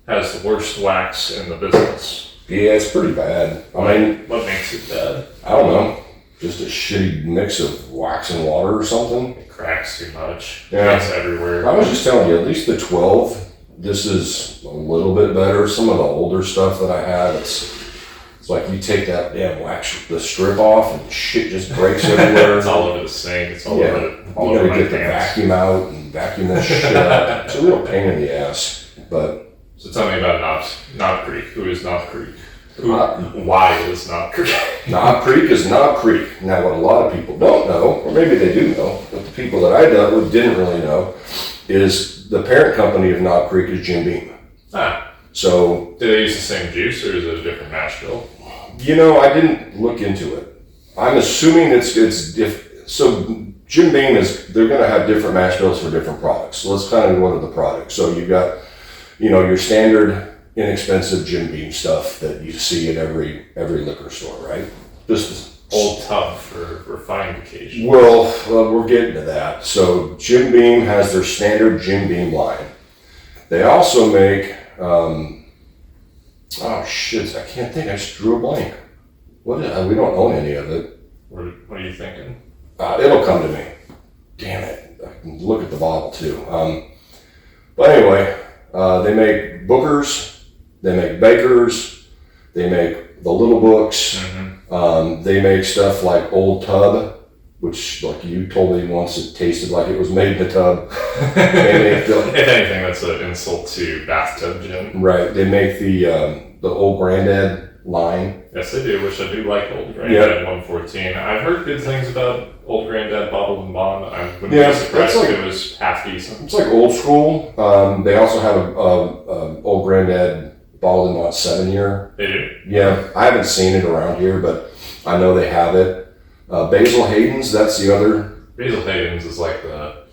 has the worst wax in the business? Yeah, it's pretty bad. I mean, what makes it bad? I don't know. Just a shitty mix of wax and water or something. It cracks too much. Yeah. It's everywhere. I was just telling you, at least the 12, this is a little bit better. Some of the older stuff that I have, it's like you take that damn wax, the strip off, and shit just breaks everywhere. It's all over the sink. It's all over You gotta get the vacuum out and vacuum that shit out. It's a real pain in the ass. But so tell me about Knob Creek. Who is Knob Creek? Why is Knob Creek? Knob Creek is Knob Creek. Now, what a lot of people don't know, or maybe they do know, but the people that I dealt with didn't really know, is the parent company of Knob Creek is Jim Beam. So, do they use the same juice, or is it a different mash bill? You know, I didn't look into it. I'm assuming so Jim Beam they're going to have different mash bills for different products. So let's kind of go into the products. So you've got, your standard inexpensive Jim Beam stuff that you see at every liquor store, right? Just Old Tub for refined occasion. Well, we're getting to that. So Jim Beam has their standard Jim Beam line. They also make, I can't think. I just drew a blank. We don't own any of it. What are you thinking? It'll come to me. Damn it. I can look at the bottle too. But anyway, they make Bookers. They make Bakers. They make the Little Books. Mm-hmm. They make stuff like Old Tub, which, like you told me once, it tasted like it was made in the tub. If anything, that's an insult to bathtub gin. Right. They make the Old Granddad line. Yes, they do, which I do like Old Granddad 114. I've heard good things about Old Granddad Bottled and Bond. I wouldn't be surprised if it was half decent. It's like old school. They also have a Old Granddad Bottled and Bond 7-year. They do? Yeah, I haven't seen it around here, but I know they have it. Basil Hayden's, that's the other. Basil Hayden's is like the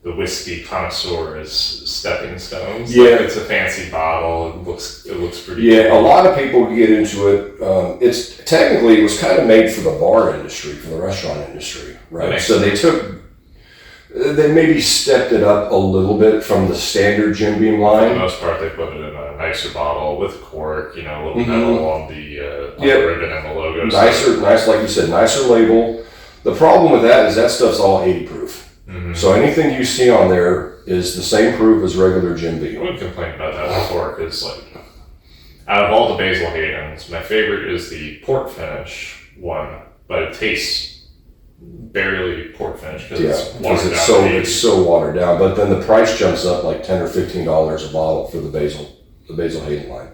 whiskey connoisseur's stepping stones. Yeah, like it's a fancy bottle. It looks pretty. Yeah, cool. A lot of people get into it. It was kind of made for the bar industry, for the restaurant industry, right? So they maybe stepped it up a little bit from the standard Jim Beam line. For the most part, they put it in a nicer bottle with cork, a little metal on the ribbon and the logo. Nice, like you said, nicer label. The problem with that is that stuff's all 80 proof. Mm-hmm. So anything you see on there is the same proof as regular Jim Beam. I wouldn't complain about that before, because out of all the Basil Haydens, my favorite is the port finish one, but it tastes barely port finish because it's so watered down. But then the price jumps up like $10 or $15 a bottle for the Basil Hayden line.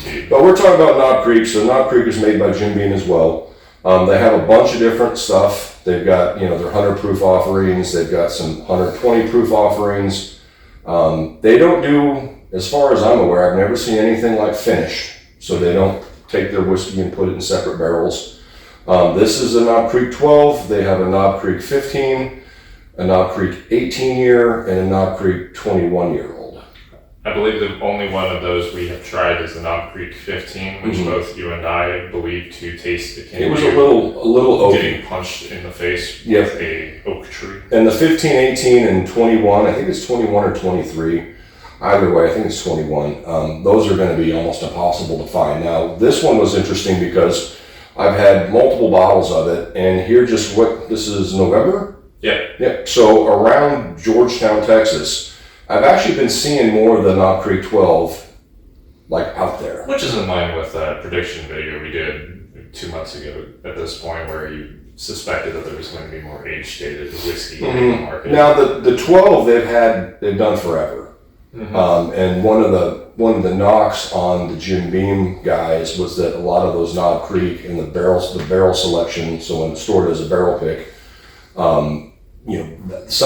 Indeed. But we're talking about Knob Creek. So Knob Creek is made by Jim Beam as well. They have a bunch of different stuff. They've got their 100 proof offerings. They've got some 120 proof offerings. They don't do, as far as I'm aware, I've never seen anything like finish. So they don't take their whiskey and put it in separate barrels. This is a Knob Creek 12. They have a Knob Creek 15, a Knob Creek 18-year, and a Knob Creek 21-year-old. I believe the only one of those we have tried is the Knob Creek 15, which both you and I believe to taste akin. It was a little oaky. Getting punched in the face with a oak tree. And the 15, 18, and 21, I think it's 21 or 23. Either way, I think it's 21. Those are going to be almost impossible to find. Now, this one was interesting because I've had multiple bottles of it, and here this is November? Yeah. So around Georgetown, Texas, I've actually been seeing more of the Knob Creek 12, out there. Which is in line with a prediction video we did 2 months ago at this point, where you suspected that there was going to be more age-stated whiskey in the market. Now, the 12 they've done forever. Mm-hmm. And one of the knocks on the Jim Beam guys was that a lot of those Knob Creek and the barrel selection, so when the store does a barrel pick, some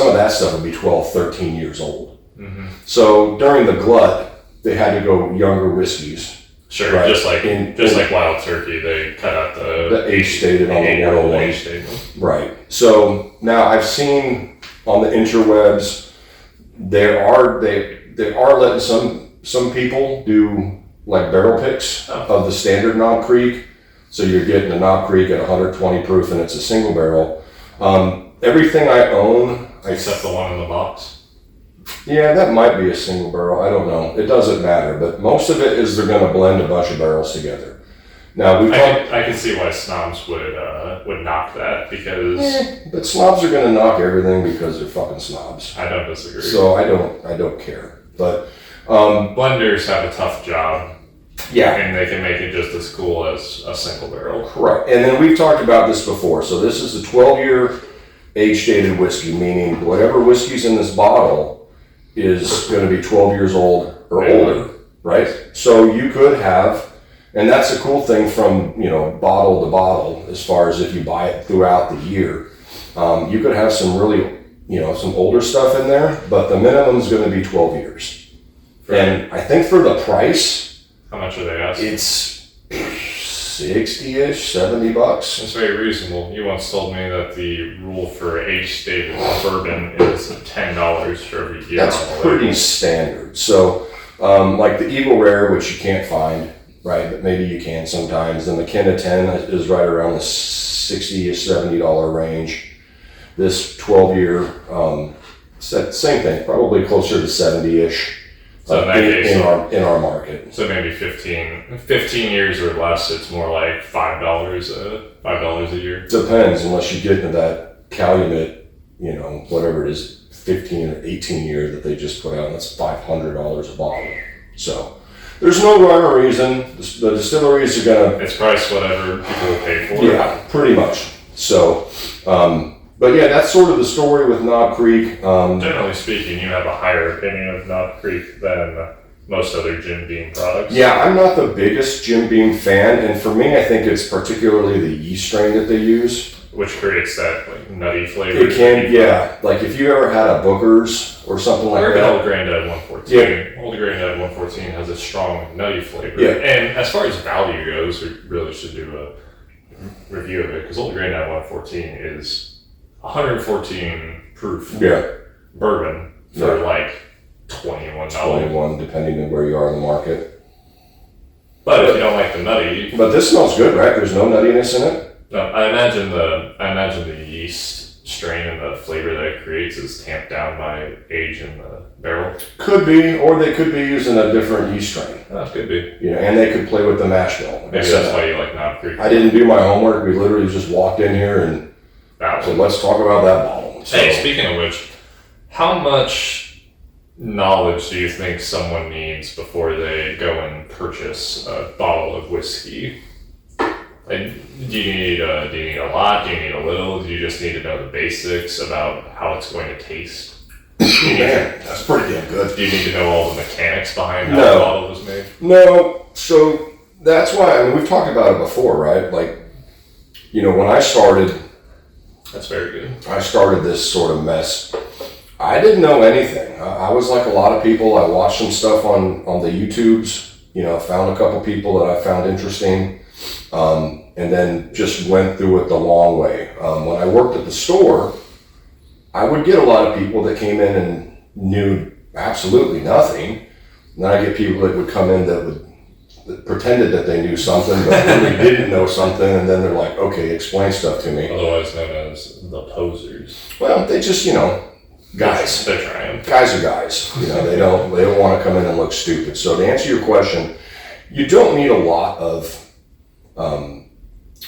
of that stuff would be 12, 13 years old. Mm-hmm. So during the glut, they had to go younger whiskeys. Sure, right? just like Wild Turkey, they cut out the age stated on the barrel one. Right. So now I've seen on the interwebs, they are letting some people do barrel picks of the standard Knob Creek. So you're getting a Knob Creek at 120 proof, and it's a single barrel. Everything I own, except the one in the box. Yeah, that might be a single barrel. I don't know. It doesn't matter. But most of it is they're going to blend a bunch of barrels together. Now I can see why snobs would knock that because. But snobs are going to knock everything because they're fucking snobs. I don't disagree. So I don't care. But blenders have a tough job. Yeah. And they can make it just as cool as a single barrel. Correct. And then we've talked about this before. So this is a 12-year age-dated whiskey, meaning whatever whiskey's in this bottle is going to be 12 years old or older, right? So you could have, and that's a cool thing from, bottle to bottle, as far as if you buy it throughout the year. You could have some really, some older stuff in there, but the minimum is going to be 12 years. Right. And I think for the price, how much are they asking? It's 60-ish, $70. It's very reasonable. You once told me that the rule for age-stated bourbon is $10 for every year. That's pretty standard. So, like the Eagle Rare, which you can't find, right? But maybe you can sometimes. Then the Kenna 10 is right around the $60 to $70 range. This 12-year, same thing, probably closer to 70-ish. So in that case, in our market. So maybe 15 years or less, it's more like $5 a year. Depends, unless you get into that Calumet, whatever it is, 15 or 18 year that they just put out, and that's $500 a bottle. So there's no rhyme or reason. The distilleries are gonna. It's priced whatever people will pay for. Yeah, pretty much. So, but yeah, that's sort of the story with Knob Creek. Generally speaking, you have a higher opinion of Knob Creek than most other Jim Beam products. Yeah, I'm not the biggest Jim Beam fan, and for me, I think it's particularly the yeast strain that they use. Which creates that nutty flavor. It can, yeah. Like if you ever had a Booker's or something like that. Old Grandad 114. Yeah. Old Grandad 114 has a strong nutty flavor. Yeah. And as far as value goes, we really should do a review of it, because Old Grandad 114 is 114 proof bourbon for like $21. 21, depending on where you are in the market. But if you don't like the nutty, but this smells good, right? There's no nuttiness in it. No, I imagine the yeast strain and the flavor that it creates is tamped down by age in the barrel. Could be, or they could be using a different yeast strain. That could be. And they could play with the mash bill. Maybe that's why you like Knob Creek. I didn't do my homework. We literally just walked in here and so let's talk about that bottle. So, hey, speaking of which, how much knowledge do you think someone needs before they go and purchase a bottle of whiskey? Like, do you need a lot? Do you need a little? Do you just need to know the basics about how it's going to taste? Man, that's pretty damn good. Do you need to know all the mechanics behind how the bottle was made? No. So that's why, we've talked about it before, right? Like, when I started... That's very good. I started this sort of mess. I didn't know anything. I was like a lot of people. I watched some stuff on the YouTubes, found a couple people that I found interesting, and then just went through it the long way. When I worked at the store, I would get a lot of people that came in and knew absolutely nothing. And then I get people that would come in that pretended that they knew something, but really didn't know something, and then they're like, okay, explain stuff to me. Otherwise known as the posers. Well, they just, guys. They're trying. Guys are guys. They don't want to come in and look stupid. So to answer your question, you don't need a lot of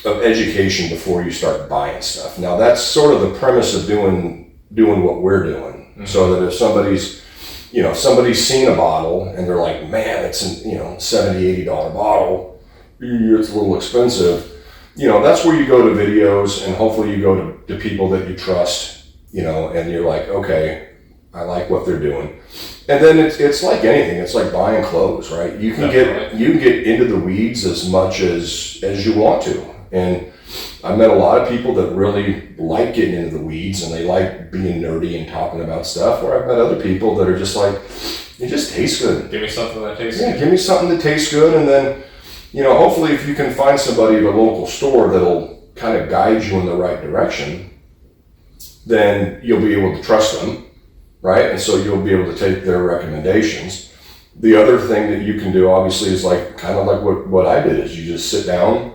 education before you start buying stuff. Now that's sort of the premise of doing what we're doing. Mm-hmm. So that if somebody's seen a bottle and they're like, man, it's an, $70, $80 bottle, it's a little expensive. That's where you go to videos, and hopefully you go to people that you trust, and you're like, okay, I like what they're doing. And then it's like anything. It's like buying clothes, right? You can get into the weeds as much as you want to. And I've met a lot of people that really like getting into the weeds, and they like being nerdy and talking about stuff, where I've met other people that are just like, it just tastes good. Give me something that tastes good. Yeah, give me something that tastes good, and then, hopefully if you can find somebody at a local store that'll kind of guide you in the right direction, then you'll be able to trust them, right? And so you'll be able to take their recommendations. The other thing that you can do, obviously, is like kind of like what I did, is you just sit down,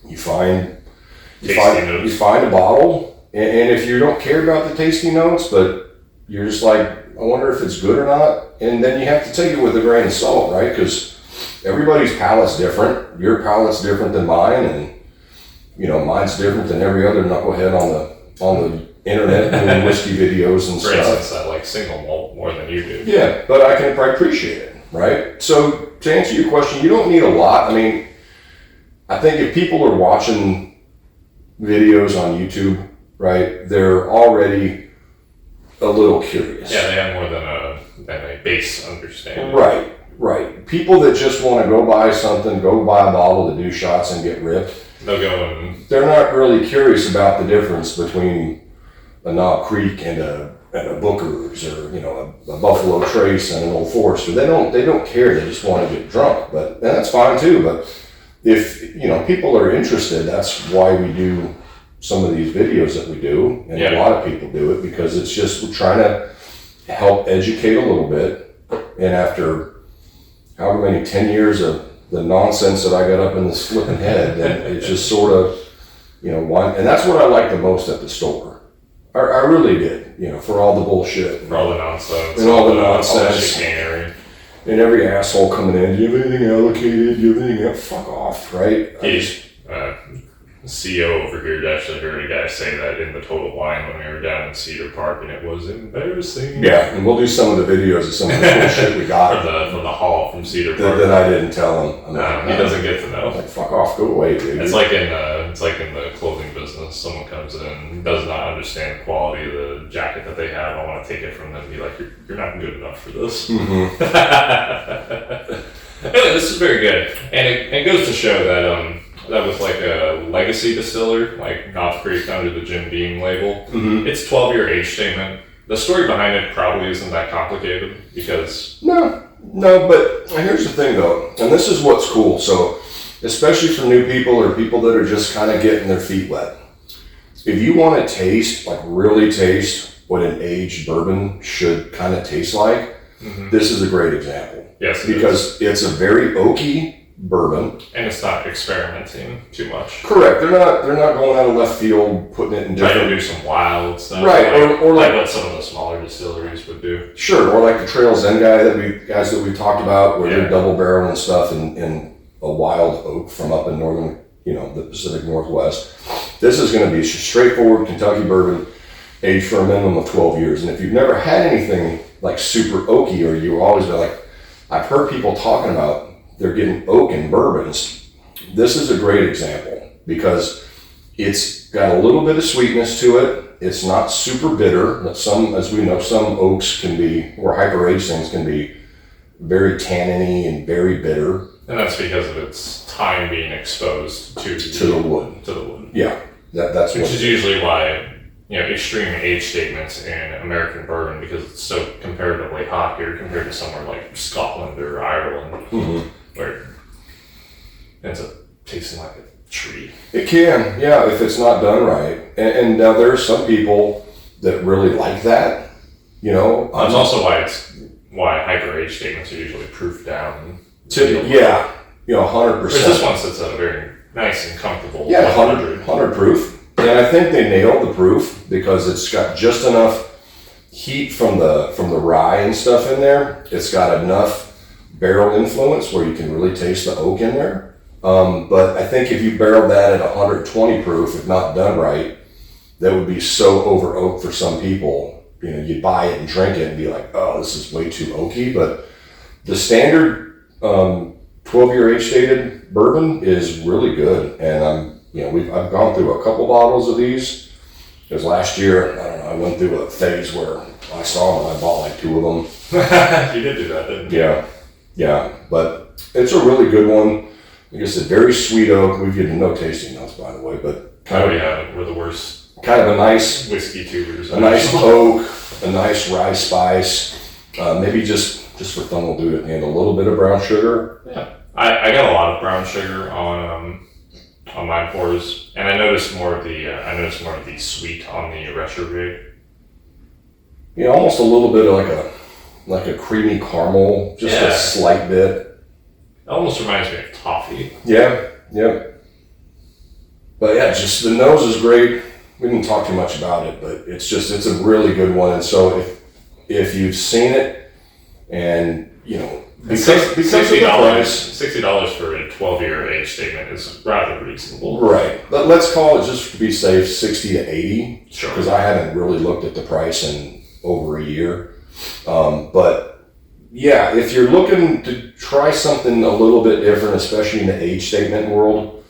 you find a bottle, and if you don't care about the tasty notes, but you're just like, I wonder if it's good or not. And then you have to take it with a grain of salt, right? Because everybody's palate's different. Your palate's different than mine, and mine's different than every other knucklehead on the internet doing whiskey videos and stuff. For instance, I like single malt more than you do. Yeah, but I can appreciate it, right? So to answer your question, you don't need a lot. I mean, I think if people are watching videos on YouTube, right, they're already a little curious. Yeah, they have more than a base understanding. Right. People that just want to go buy a bottle to do shots and get ripped, they're not really curious about the difference between a Knob Creek and a Booker's, or a Buffalo Trace and an Old Forester. They don't care. They just want to get drunk, and that's fine too. But if people are interested, that's why we do some of these videos that we do, and a lot of people do it because it's just we're trying to help educate a little bit. And after however many 10 years of the nonsense that I got up in this flipping head, then it just sort of and that's what I like the most at the store. I really did, for all the bullshit. For all the nonsense. And all the nonsense. All the chicanery. And every asshole coming in, do you have anything allocated? Do you have anything else? Fuck off, right? CEO over here actually heard a guy say that in the Total Wine when we were down in Cedar Park, and it was embarrassing. Yeah, and we'll do some of the videos of some of the cool shit we got. from the hall from Cedar Park. That I didn't tell him. He doesn't get to know. Like, fuck off, go away, dude. It's like in the clothing business. Someone comes in, does not understand the quality of the jacket that they have. I want to take it from them and be like, you're not good enough for this. Mm-hmm. Anyway, this is very good. And it goes to show that that was like a legacy distiller, like Knob Creek under the Jim Beam label. Mm-hmm. It's 12-year age statement. The story behind it probably isn't that complicated because... No, but here's the thing though, and this is what's cool. So, especially for new people or people that are just kind of getting their feet wet, if you want to taste, like really taste what an aged bourbon should kind of taste like, this is a great example. Yes, because it's a very oaky bourbon, and it's not experimenting too much. Correct. They're not going out of left field, putting it in different. Trying to do some wild stuff, right? Or like what some of the smaller distilleries would do. Sure, or like the Trail Zen guys that we talked about, where they're double barreling stuff in a wild oak from up in northern, the Pacific Northwest. This is going to be straightforward Kentucky bourbon, aged for a minimum of 12 years. And if you've never had anything like super oaky, or you've always been like, I've heard people talking about they're getting oak in bourbons. This is a great example because it's got a little bit of sweetness to it. It's not super bitter. As we know, some oaks can be, or hyper-aged things can be very tanniny and very bitter. And that's because of its time being exposed to the wood. To the wood. Yeah, that's which is usually why extreme age statements in American bourbon, because it's so comparatively hot here compared to somewhere like Scotland or Ireland, where it ends up tasting like a tree. It can, yeah, if it's not done right. And now there are some people that really like that, That's also why hyper age statements are usually proofed down. 100%. This one sits at a very nice and comfortable 100 proof. And I think they nailed the proof because it's got just enough heat from the rye and stuff in there. It's got enough barrel influence where you can really taste the oak in there. But I think if you barreled that at 120 proof, if not done right, that would be so over oak for some people. You'd buy it and drink it and be like, oh, this is way too oaky. But the standard 12-year age-stated bourbon is really good. And I've gone through a couple bottles of these. Because last year, I don't know, I went through a phase where I saw them and I bought like 2 of them. You did do that, didn't you? Yeah. But it's a really good one. Like I said, very sweet oak. We've given no tasting notes, by the way, but we're the worst. Kind of a nice whiskey tubers. A nice oak, a nice rye spice. Maybe just for fun, we'll do it and a little bit of brown sugar. Yeah, I got a lot of brown sugar on my pours, and I noticed more of the sweet on the retrograde. Almost a little bit of like a creamy caramel, just a slight bit. It almost reminds me of toffee. Yeah. But yeah, just the nose is great. We didn't talk too much about it, but it's a really good one. And so if you've seen it, and because of the price, $60 for a 12-year age statement is rather reasonable. Right. But let's call it, just to be safe, 60 to 80. Sure. Because I haven't really looked at the price in over a year. But yeah, if you're looking to try something a little bit different, especially in the age statement world,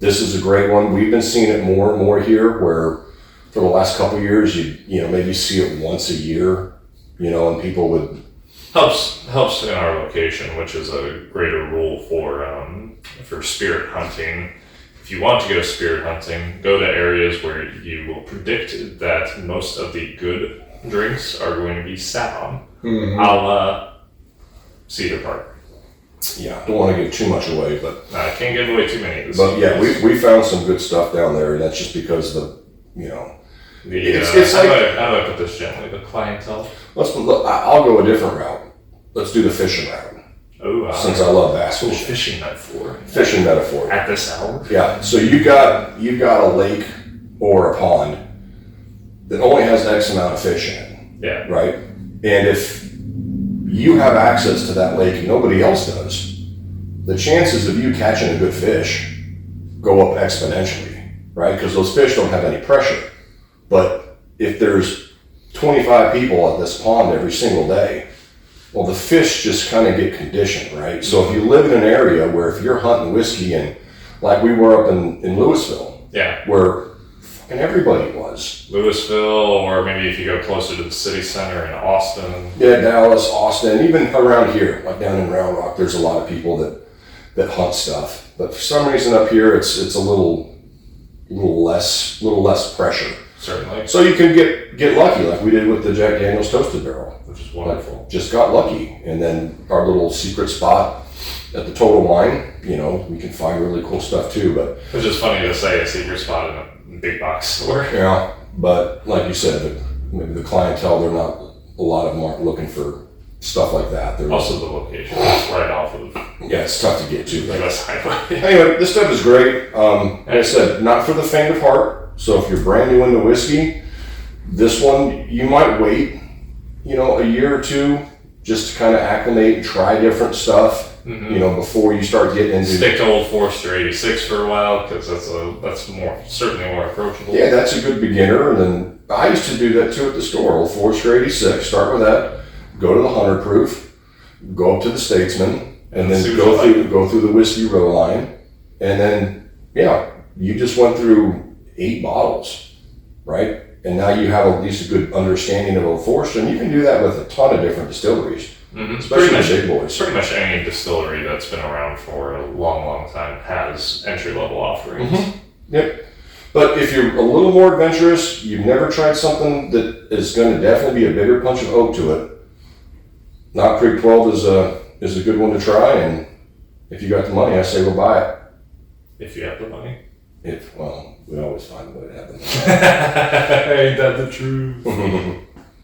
this is a great one. We've been seeing it more and more here, where for the last couple of years, you maybe see it once a year, and people would. Helps in our location, which is a greater rule for spirit hunting. If you want to go spirit hunting, go to areas where you will predict that most of the good drinks are going to be sat on. Mm-hmm. A la Cedar Park. Yeah, don't want to give too much away, but I can't give away too many of this. But yeah, we found some good stuff down there, and that's just because it's like, how do I put this gently? The clientele. I'll go a different route. Let's do the fishing route. Oh, since I love bass fishing. Fishing metaphor. Fishing metaphor. At this hour. Yeah. So you've got a lake or a pond that only has X amount of fish in it. Yeah. Right. And if you have access to that lake and nobody else does, the chances of you catching a good fish go up exponentially, right? Because those fish don't have any pressure. But if there's 25 people at this pond every single day, well, the fish just kind of get conditioned, right? So if you live in an area where if you're hunting whiskey, and like we were up in Louisville, yeah, where fucking everybody was. Louisville, or maybe if you go closer to the city center in Austin. Yeah, Dallas, Austin, even around here, like down in Round Rock, there's a lot of people that hunt stuff. But for some reason up here, it's a little less pressure. Certainly. So you can get lucky, like we did with the Jack Daniel's Toasted Barrel. Which is wonderful. Like, just got lucky. And then our little secret spot at the Total Wine, we can find really cool stuff too. But it's just funny to say a secret spot in a big box store. Yeah, but like you said, maybe the clientele, a lot of them aren't looking for stuff like that. They're also the location. It's right off of it's tough to get to. US Highway. Anyway, this stuff is great. Like I said, not for the faint of heart. So if you're brand new into whiskey, this one, you might wait, a year or two just to kind of acclimate and try different stuff, before you start getting into... Stick to Old Forester 86 for a while, because that's certainly more approachable. Yeah, that's a good beginner. And then I used to do that too at the store, Old Forester 86. Start with that, go to the 100 proof, go up to the Statesman, and then go through the Whiskey Row line. And then, you just went through 8 bottles, right? And now you have at least a good understanding of Old Forester, and you can do that with a ton of different distilleries, especially the big boys. Pretty much any distillery that's been around for a long, long time has entry-level offerings. Mm-hmm. Yep. But if you're a little more adventurous, you've never tried something that is going to definitely be a bigger punch of oak to it, Knob Creek 12 is a good one to try, and if you got the money, I say go buy it. If you have the money. We always find a way to have the money. Ain't that the truth?